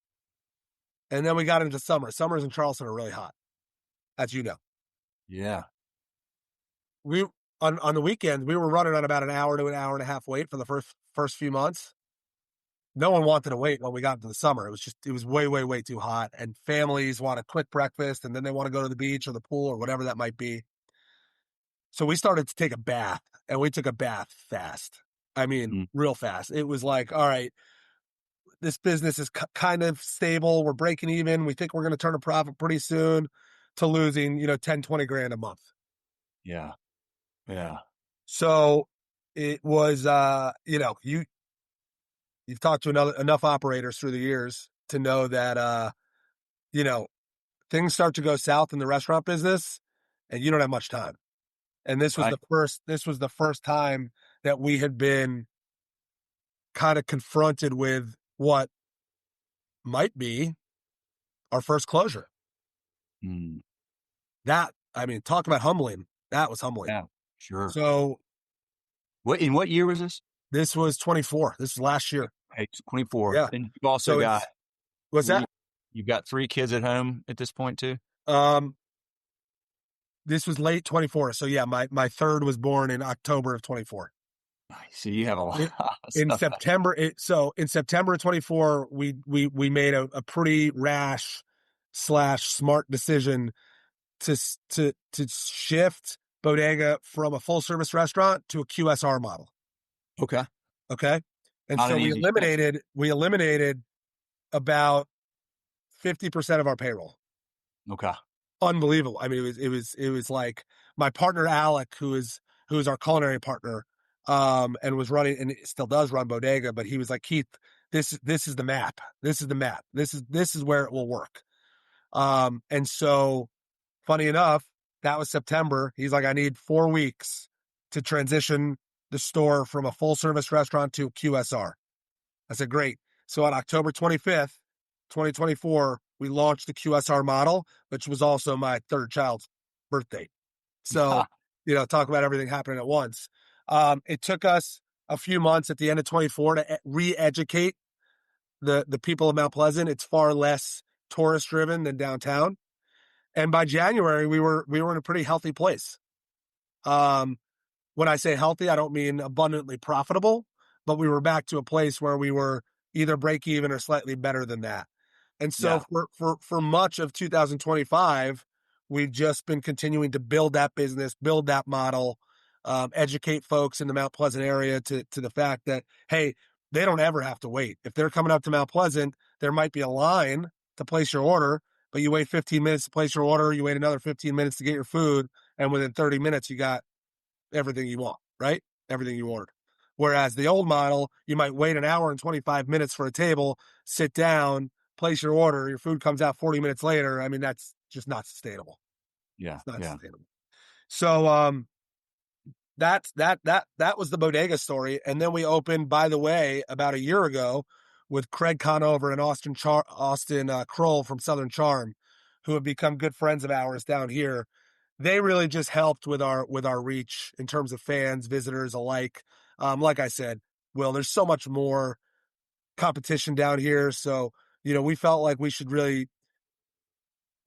And then we got into summer. Summers in Charleston are really hot, as you know. Yeah. We on the weekends we were running on about an hour to an hour and a half wait for the first few months. No one wanted to wait when we got into the summer. It was way, way, way too hot. And families want a quick breakfast and then they want to go to the beach or the pool or whatever that might be. So we started to take a bath, and we took a bath fast. I mean, Mm. real fast. It was like, all right, this business is kind of stable. We're breaking even. We think we're going to turn a profit pretty soon, to losing, 10, 20 grand a month. Yeah. Yeah. So it was, you've talked to enough operators through the years to know that, you know, things start to go south in the restaurant business and you don't have much time. And Right. this was the first time that we had been kind of confronted with what might be our first closure. Mm. I mean, talk about humbling. That was humbling. Yeah. Sure. So In what year was this? this was 24. This is last year. Hey, 24. Yeah. And you've also So got, what's you- that? you've got 3 kids at home at this point too? Um, this was late 24. So yeah, my third was born in October of 24. Nice. So you have a lot In, of in stuff. September, in September of 24, we made a pretty rash / smart decision to shift Bodega from a full service restaurant to a QSR model. Okay. Okay. And Not so an we easy shift. eliminated about 50% of our payroll. Okay. Unbelievable. I mean, it was like my partner Alec, who is our culinary partner. and was running, and it still does run Bodega, but he was like, Keith, this is the map. This is the map. This is where it will work. And so funny enough, that was September. He's like, I need 4 weeks to transition the store from a full service restaurant to QSR. I said, great. So on October 25th, 2024, we launched the QSR model, which was also my third child's birthday. So, talk about everything happening at once. It took us a few months at the end of 24 to re-educate the people of Mount Pleasant. It's far less tourist driven than downtown. And by January, we were in a pretty healthy place. When I say healthy, I don't mean abundantly profitable, but we were back to a place where we were either break even or slightly better than that. And so Yeah. for much of 2025, we've just been continuing to build that business, build that model, educate folks in the Mount Pleasant area to the fact that, hey, they don't ever have to wait. If they're coming up to Mount Pleasant, there might be a line to place your order, but you wait 15 minutes to place your order, you wait another 15 minutes to get your food, and within 30 minutes, you got everything you want, right? Everything you ordered. Whereas the old model, you might wait an hour and 25 minutes for a table, sit down, place your order, your food comes out 40 minutes later. I mean, that's just not sustainable. Yeah. It's not Yeah. sustainable. So that was the Bodega story. And then we opened, by the way, about a year ago with Craig Conover and Austin Kroll from Southern Charm, who have become good friends of ours down here. They really just helped with our reach in terms of fans, visitors alike. Like I said, Will, there's so much more competition down here. So, we felt like we should really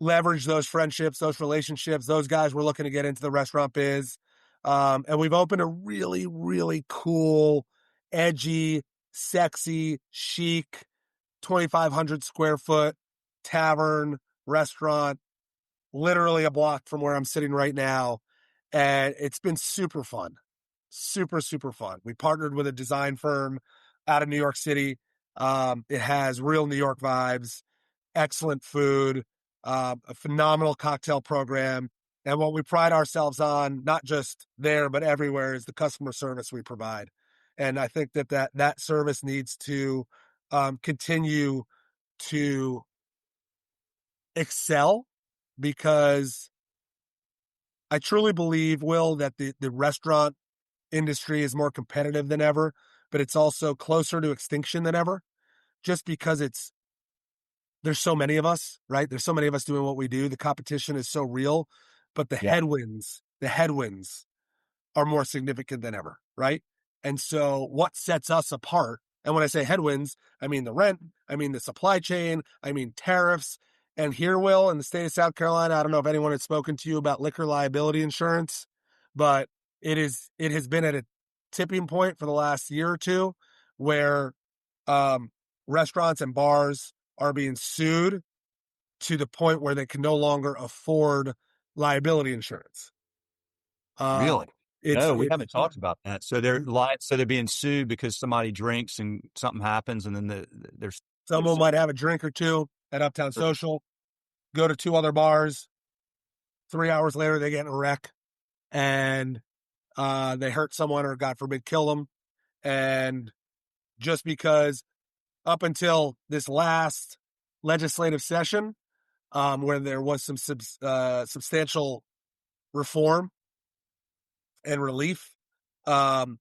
leverage those friendships, those relationships. Those guys were looking to get into the restaurant biz. And we've opened a really, really cool, edgy, sexy, chic, 2,500 square foot tavern restaurant, literally a block from where I'm sitting right now. And it's been super fun. Super, super fun. We partnered with a design firm out of New York City. It has real New York vibes, excellent food, a phenomenal cocktail program. And what we pride ourselves on, not just there, but everywhere, is the customer service we provide. And I think that service needs to continue to excel, because I truly believe, Will, that the restaurant industry is more competitive than ever, but it's also closer to extinction than ever, just because there's so many of us, right? There's so many of us doing what we do. The competition is so real, but Yeah. the headwinds are more significant than ever, right? And so what sets us apart, and when I say headwinds, I mean the rent, I mean the supply chain, I mean tariffs. And here, Will, in the state of South Carolina, I don't know if anyone had spoken to you about liquor liability insurance, but it has been at a tipping point for the last year or two where um, restaurants and bars are being sued to the point where they can no longer afford liability insurance. Really? It's No, we it's haven't talked about that. So they're being sued because somebody drinks and something happens, and then someone might have a drink or two at Uptown Social, go to 2 other bars. 3 hours later, they get in a wreck, and they hurt someone, or God forbid, kill them. And just because up until this last legislative session, where there was some substantial reform and relief, 1%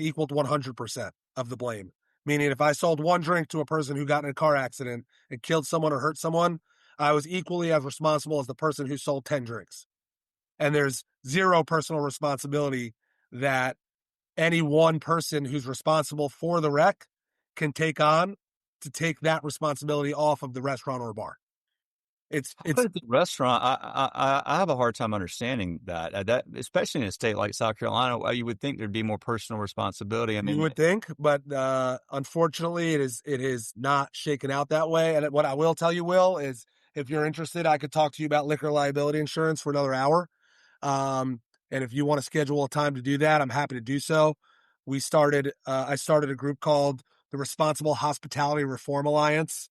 equaled 100% of the blame. Meaning, if I sold one drink to a person who got in a car accident and killed someone or hurt someone, I was equally as responsible as the person who sold 10 drinks. And there's zero personal responsibility that any one person who's responsible for the wreck can take on to take that responsibility off of the restaurant or bar. It's But at the restaurant, I have a hard time understanding that especially in a state like South Carolina, you would think there'd be more personal responsibility. I You mean, would think, but unfortunately, it is not shaken out that way. And what I will tell you, Will, is if you're interested, I could talk to you about liquor liability insurance for another hour. And if you want to schedule a time to do that, I'm happy to do so. I started a group called the Responsible Hospitality Reform Alliance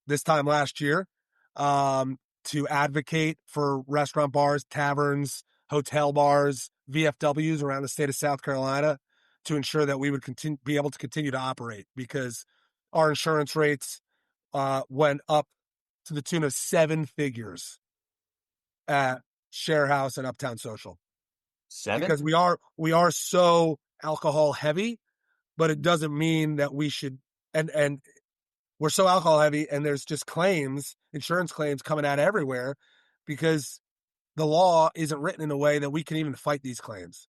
this time last year, to advocate for restaurant bars, taverns, hotel bars, VFWs around the state of South Carolina to ensure that we would be able to continue to operate, because our insurance rates went up to the tune of 7 figures at Share House and Uptown Social, 7? because we are so alcohol heavy, but it doesn't mean that we should. And we're so alcohol heavy, and there's just insurance claims coming out everywhere, because the law isn't written in a way that we can even fight these claims.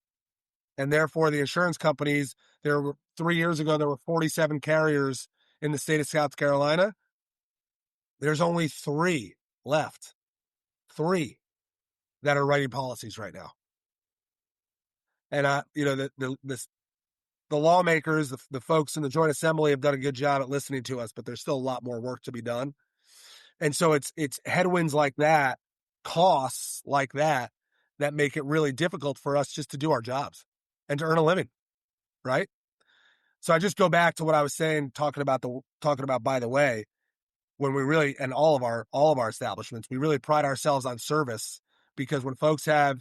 And therefore, the insurance companies, 3 years ago, there were 47 carriers in the state of South Carolina. There's only 3 left, 3 that are writing policies right now. And the lawmakers, the folks in the Joint Assembly have done a good job at listening to us, but there's still a lot more work to be done. And so it's headwinds like that, costs like that make it really difficult for us just to do our jobs and to earn a living, right? So I just go back to what I was saying, talking about, by the way, when we really, and all of our establishments, we really pride ourselves on service, because when folks have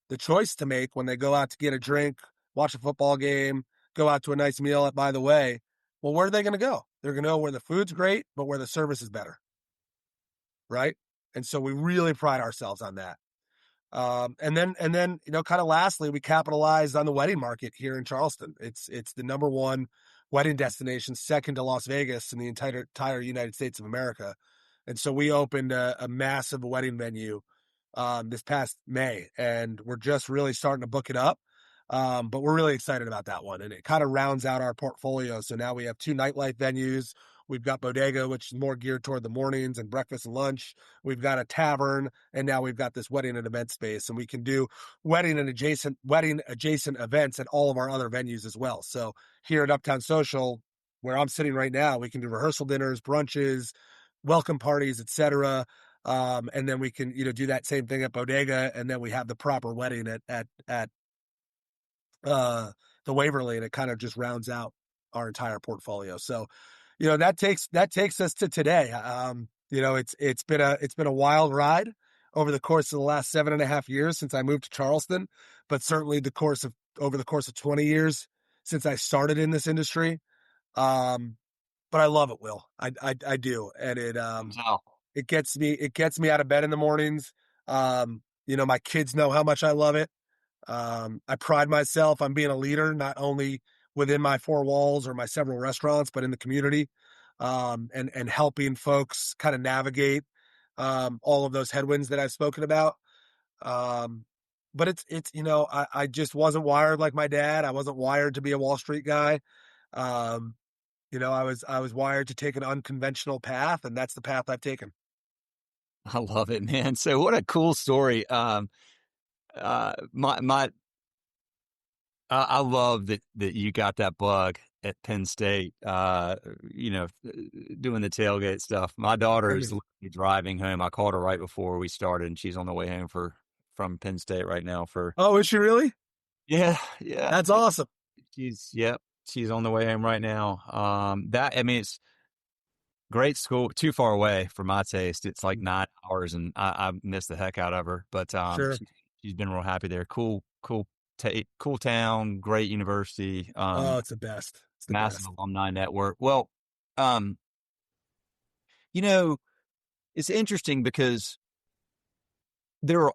the choice to make when they go out to get a drink, watch a football game, go out to a nice meal at By the Way, well, where are they going to go? They're going to go where the food's great, but where the service is better, right? And so we really pride ourselves on that. And then, kind of lastly, we capitalized on the wedding market here in Charleston. It's the number one wedding destination, second to Las Vegas in the entire United States of America. And so we opened a massive wedding venue this past May, and we're just really starting to book it up. But we're really excited about that one, and it kind of rounds out our portfolio. So now we have 2 nightlife venues. We've got Bodega, which is more geared toward the mornings and breakfast and lunch. We've got a tavern, and now we've got this wedding and event space, and we can do wedding adjacent events at all of our other venues as well. So here at Uptown Social, where I'm sitting right now, we can do rehearsal dinners, brunches, welcome parties, etc. And then we can, do that same thing at Bodega, and then we have the proper wedding at the Waverly, and it kind of just rounds out our entire portfolio. So, that takes us to today. It's been a wild ride over the course of the last 7.5 years since I moved to Charleston, but certainly over the course of 20 years since I started in this industry. But I love it, Will. I do, and it gets me out of bed in the mornings. My kids know how much I love it. I pride myself on being a leader, not only within my 4 walls or my several restaurants, but in the community, and helping folks kind of navigate all of those headwinds that I've spoken about. But I just wasn't wired like my dad. I wasn't wired to be a Wall Street guy. I was wired to take an unconventional path, and that's the path I've taken. I love it, man. So what a cool story. My I love that you got that bug at Penn State, doing the tailgate stuff. My daughter is literally driving home. I called her right before we started, and she's on the way home from Penn State right now for. Oh, is she really? Yeah. That's awesome. She's on the way home right now. It's great school, too far away for my taste. It's like 9 hours, and I miss the heck out of her. But Sure. she's been real happy there. Cool town, great university. It's the best. It's the massive best. alumni network. Well, it's interesting because the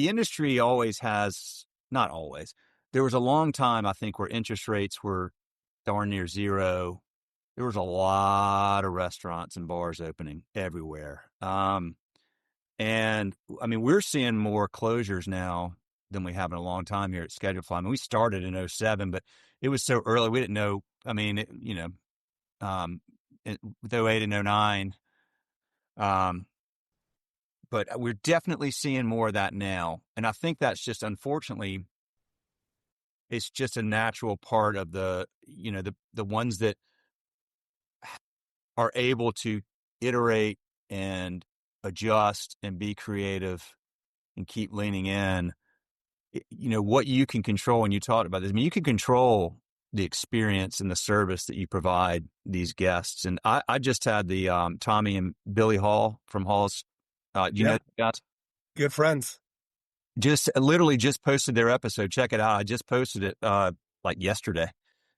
industry always has, not always. There was a long time, I think, where interest rates were darn near zero. There was a lot of restaurants and bars opening everywhere. And I mean, we're seeing more closures now than we have in a long time here at Schedule Fly. I mean, we started in 2007, but it was so early. We didn't know. I mean, with 2008 and 2009. But we're definitely seeing more of that now. And I think that's just, unfortunately, it's just a natural part of the ones that are able to iterate and adjust and be creative and keep leaning in, what you can control. And you talked about this. I mean, you can control the experience and the service that you provide these guests. And I just had the Tommy and Billy Hall from Hall's. You know, guys? Good friends. just literally just posted their episode. Check it out. I just posted it like yesterday.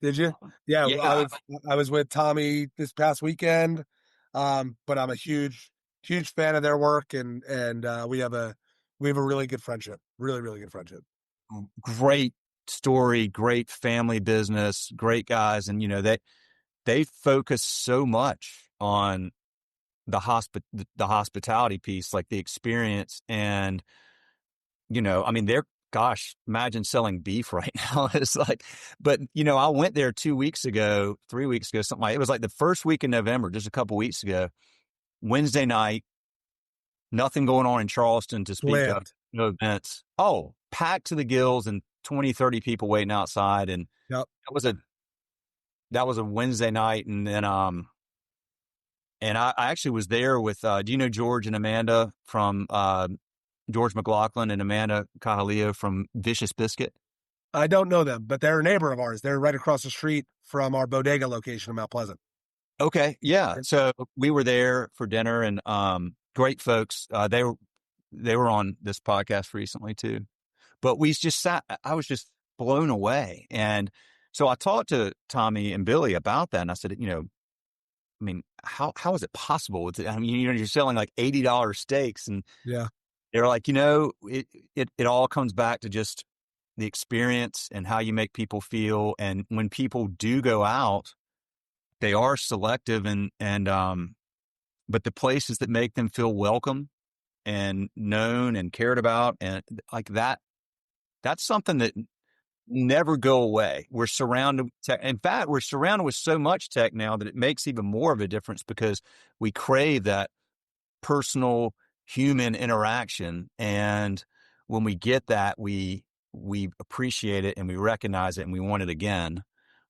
Did you? Yeah, Yeah. I was with Tommy this past weekend, but I'm a huge fan of their work, and we have a really good friendship, really good friendship. Great story, great family business, great guys. And, they focus so much on the hospitality piece, like the experience. And, I mean, imagine selling beef right now. It's like, but I went there 2 weeks ago, 3 weeks ago, something like it was like the first week in November, just a couple weeks ago, Wednesday night, nothing going on in Charleston to speak of, Slammed. no events. Oh, packed to the gills and 20, 30 people waiting outside. And Yep. that was a Wednesday night. And then, and I actually was there with, do you know George and Amanda from, George McLaughlin and Amanda Cajalillo from Vicious Biscuit? I don't know them, but they're a neighbor of ours. They're right across the street from our Bodega location in Mount Pleasant. Okay. Yeah. So we were there for dinner and, great folks. They were on this podcast recently too, but I was just blown away. And so I talked to Tommy and Billy about that. And I said, I mean, how is it possible? I mean, you're selling like $80 steaks, and Yeah. they're like, it all comes back to just the experience and how you make people feel. And when people do go out, they are selective but the places that make them feel welcome and known and cared about and like that's something that never go away. We're surrounded in fact, we're surrounded with so much tech now that it makes even more of a difference because we crave that personal human interaction. And when we get that, we appreciate it and we recognize it and we want it again.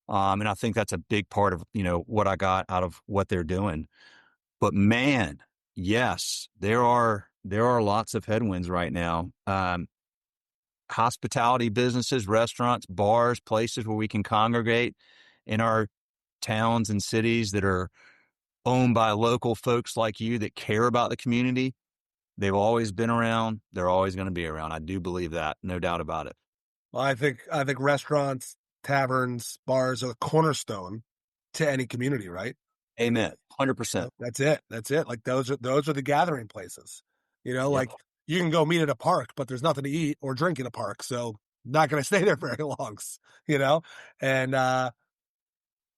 And I think that's a big part of, what I got out of what they're doing. But man, yes, there are lots of headwinds right now. Hospitality businesses, restaurants, bars, places where we can congregate in our towns and cities that are owned by local folks like you that care about the community. They've always been around. They're always going to be around. I do believe that. No doubt about it. Well, I think restaurants, taverns, bars are the cornerstone to any community, right? Amen. 100%. That's it. That's it. Like those are the gathering places. Yep. Like you can go meet at a park, but there's nothing to eat or drink in a park, so not going to stay there very long. You know, and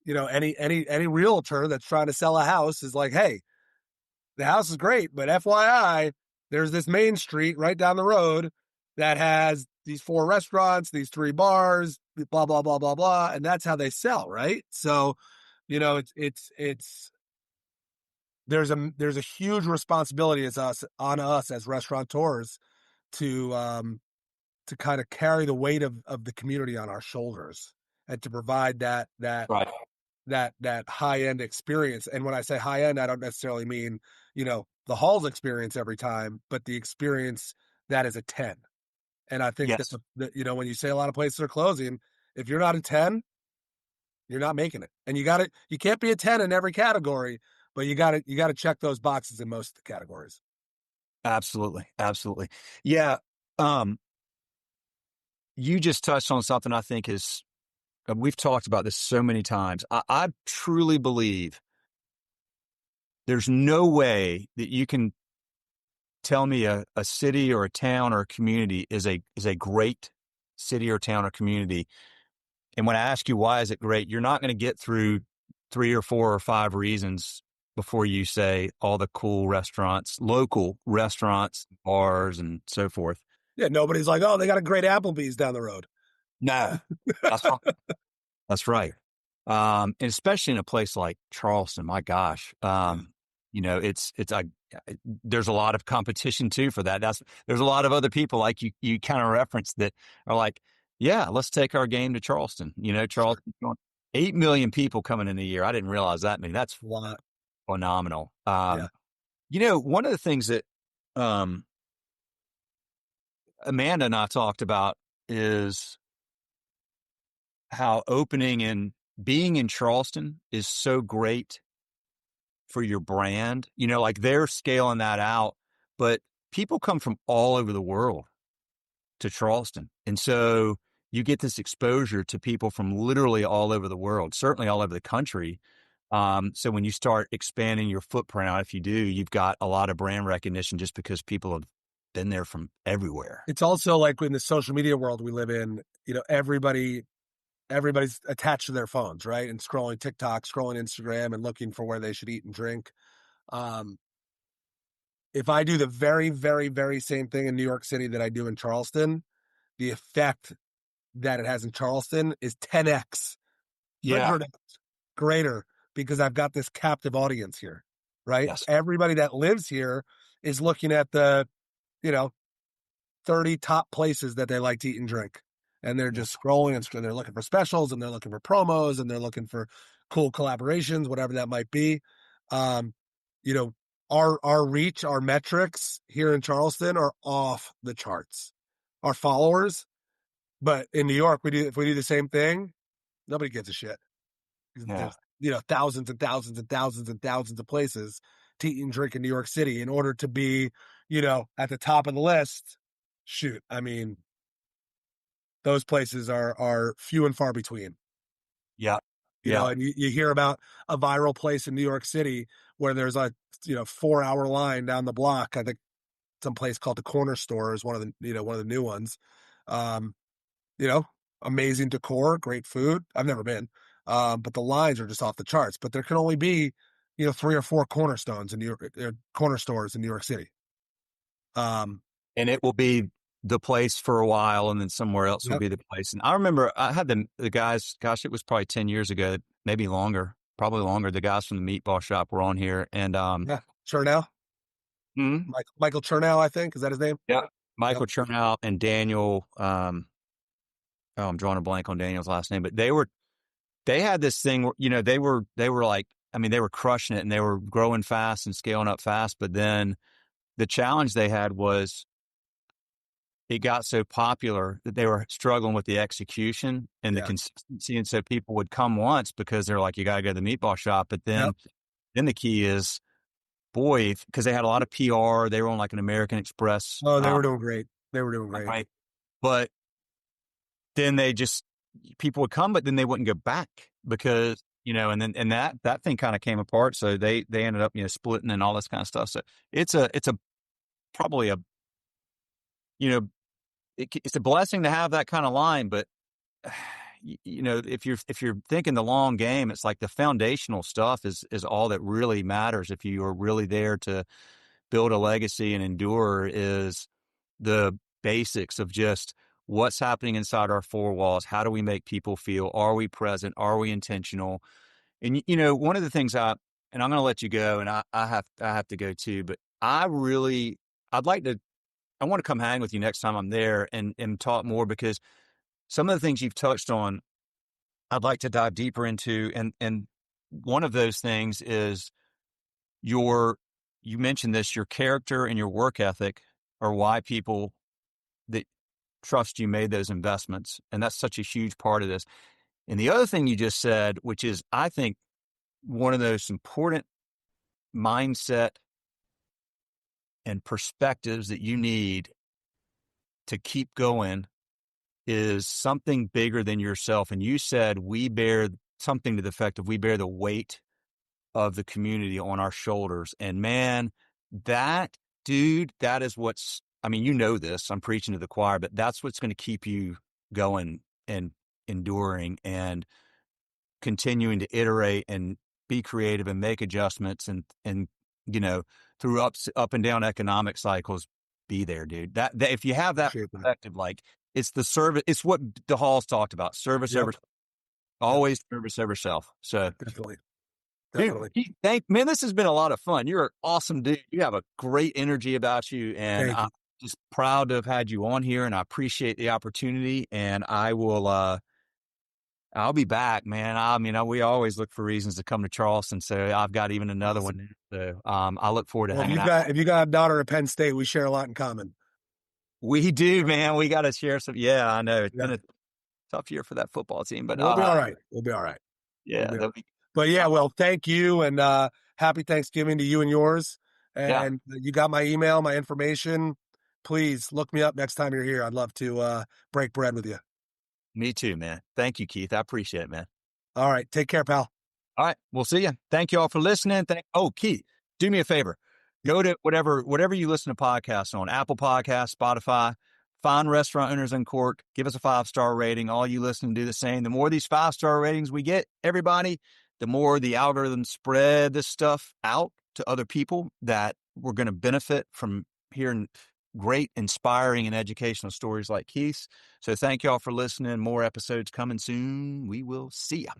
any realtor that's trying to sell a house is like, hey, the house is great, but FYI, there's this main street right down the road that has these 4 restaurants, these 3 bars, blah blah blah blah blah, and that's how they sell, right? So, it's there's a huge responsibility on us as restaurateurs to kind of carry the weight of the community on our shoulders and to provide Right. that high end experience. And when I say high end, I don't necessarily mean, the Halls experience every time, but the experience that is a 10. And I think Yes. that when you say a lot of places are closing, if you're not a 10, you're not making it. And you can't be a 10 in every category, but you got to check those boxes in most of the categories. Absolutely. Absolutely. Yeah. Um, you just touched on something I think is, we've talked about this so many times. I truly believe there's no way that you can tell me a city or a town or a community is a great city or town or community. And when I ask you why is it great, you're not going to get through 3 or 4 or 5 reasons before you say all the cool restaurants, local restaurants, bars, and so forth. Yeah, nobody's like, oh, they got a great Applebee's down the road. No, that's right. That's right. And especially in a place like Charleston, my gosh, it's like there's a lot of competition too for that. There's a lot of other people like you kind of referenced that are like, yeah, let's take our game to Charleston. Charleston, 8 million people coming in a year. I didn't realize that many. That's A lot. phenomenal. Yeah. One of the things that Amanda and I talked about is how opening and being in Charleston is so great for your brand. Like they're scaling that out, but people come from all over the world to Charleston. And so you get this exposure to people from literally all over the world, certainly all over the country. So when you start expanding your footprint out, if you do, you've got a lot of brand recognition just because people have been there from everywhere. It's also like in the social media world we live in, everybody's attached to their phones, right? And scrolling TikTok, scrolling Instagram, and looking for where they should eat and drink. Um, if I do the very, very, very same thing in New York City that I do in Charleston, the effect that it has in Charleston is 10x, Yeah. 100x greater because I've got this captive audience here, right? Yes. Everybody that lives here is looking at the, you know, 30 top places that they like to eat and drink. And they're just scrolling and they're looking for specials and they're looking for promos and they're looking for cool collaborations, whatever that might be. Um, you know, our reach, our metrics here in Charleston are off the charts. Our followers, but in New York, if we do the same thing, nobody gives a shit. Yeah. There's, thousands and thousands and thousands and thousands of places to eat and drink in New York City in order to be, at the top of the list. Shoot, I mean, those places are few and far between. Yeah. Yeah. And you hear about a viral place in New York City where there's a 4-hour line down the block. I think some place called the Corner Store is one of the new ones. Um, you know, Amazing decor, great food. I've never been, but the lines are just off the charts. But there can only be 3 or 4 cornerstones in New York, corner stores in New York City. And it will be the place for a while, and then somewhere else will Yep. be the place. And I remember I had the guys, gosh, it was probably 10 years ago, maybe longer, probably longer. The guys from the meatball shop were on here, and Yeah, Chernow, hmm Michael Chernow, I think, is that his name? yeah, Yep. Michael Chernow and Daniel. Oh, I'm drawing a blank on Daniel's last name, but they had this thing where they were like, I mean, they were crushing it and they were growing fast and scaling up fast. But then the challenge they had was it got so popular that they were struggling with the execution and the Yeah. consistency. And so people would come once because they're like, you got to go to the meatball shop. But Yep. then the key is, boy, because they had a lot of PR, they were on like an American Express. Oh, they were doing great. They were doing great. Right. But then people would come, but then they wouldn't go back because, and that thing kind of came apart. So they ended up, splitting and all this kind of stuff. So it's probably it's a blessing to have that kind of line, but if you're thinking the long game, it's like the foundational stuff is all that really matters. If you are really there to build a legacy and endure, is the basics of just what's happening inside our 4 walls. How do we make people feel? Are we present? Are we intentional? And one of the things and I'm going to let you go, and I have to go too, but I'd like to. I want to come hang with you next time I'm there and talk more, because some of the things you've touched on, I'd like to dive deeper into. And one of those things is you mentioned this, your character and your work ethic are why people that trust you made those investments. And that's such a huge part of this. And the other thing you just said, which is, I think, one of those important mindset and perspectives that you need to keep going, is something bigger than yourself. And you said we bear something to the effect of we bear the weight of the community on our shoulders. And man, that is I mean, this, I'm preaching to the choir, but that's what's going to keep you going and enduring and continuing to iterate and be creative and make adjustments and through up and down economic cycles, be there, dude. That if you have that perspective, like, it's the service, it's what the Halls talked about. Service over, always service over self. So Definitely. Dude, man, this has been a lot of fun. You're an awesome dude. You have a great energy about you, and I'm just proud to have had you on here, and I appreciate the opportunity. And I'll be back, man. I mean, we always look for reasons to come to Charleston, so I've got even another one. So I look forward to hanging out. If you got a daughter at Penn State, we share a lot in common. We do, man. We got to share some. Yeah, I know. It's been a tough year for that football team, but we'll be all right. We'll be all right. Yeah. But yeah, well, thank you, and happy Thanksgiving to you and yours. And you got my email, my information. Please look me up next time you're here. I'd love to break bread with you. Me too, man. Thank you, Keith. I appreciate it, man. All right. Take care, pal. All right. We'll see you. Thank you all for listening. Keith, do me a favor. Go to whatever you listen to podcasts on, Apple Podcasts, Spotify, find Restaurant Owners in Court, give us a 5-star rating. All you listen do the same. The more these 5-star ratings we get, everybody, the more the algorithms spread this stuff out to other people that we're going to benefit from hearing great, inspiring, and educational stories like Keith's. So thank y'all for listening. More episodes coming soon. We will see ya.